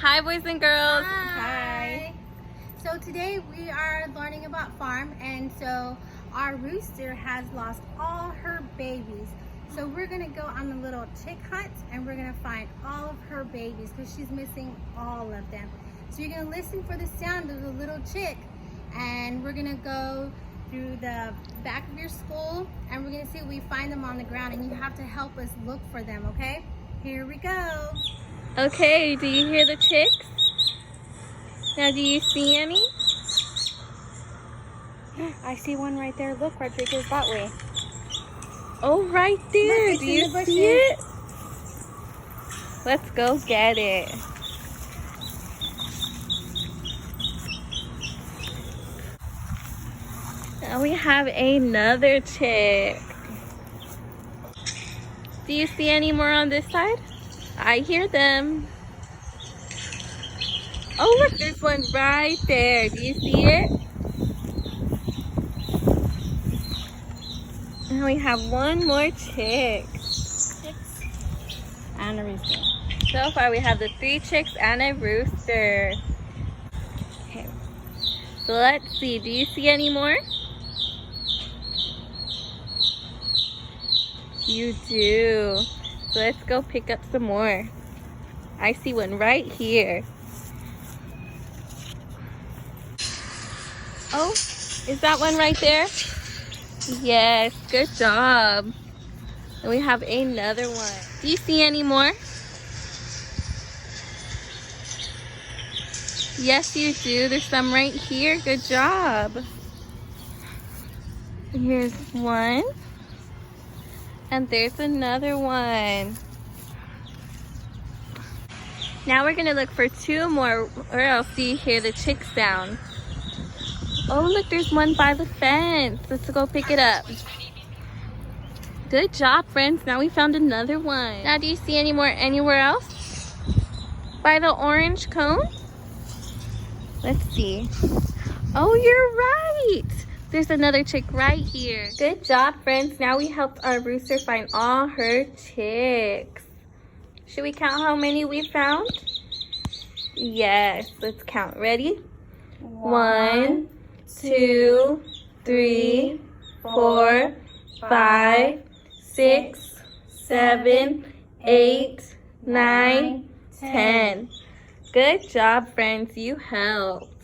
Hi, boys and girls. Hi. So today we are learning about farm, and so our rooster has lost all her babies. So we're gonna go on a little chick hunt, and we're gonna find all of her babies because she's missing all of them. So you're gonna listen for the sound of the little chick, and we're gonna go through the back of your school, and we're gonna see if we find them on the ground, and you have to help us look for them, okay? Here we go. Okay, do you hear the chicks? Now, do you see any? I see one right there. Look, Rodriguez, that way. Oh, right there. Look, Do it's in you the bushes. see it? Let's go get it. Now we have another chick. Do you see any more on this side? I hear them. Oh, look, there's one right there. Do you see it? And we have one more chick. And a rooster. So far, we have the 3 chicks and a rooster. Okay. So let's see. Do you see any more? You do. So let's go pick up some more. I see one right here. Oh, is that one right there? Yes, good job. And we have another one. Do you see any more? Yes, you do. There's some right here. Good job. Here's one. And there's another one. Now we're gonna look for 2 more, or else you hear the chick sound. Oh, look, there's one by the fence. Let's go pick it up. Good job, friends. Now we found another one. Now, do you see any more anywhere else? By the orange cone? Let's see. Oh, you're right. There's another chick right here. Good job, friends. Now we helped our rooster find all her chicks. Should we count how many we found? Yes, let's count. Ready? 1, 2, 3, 4, 5, 6, 7, 8, 9, 10. Good job, friends. You helped.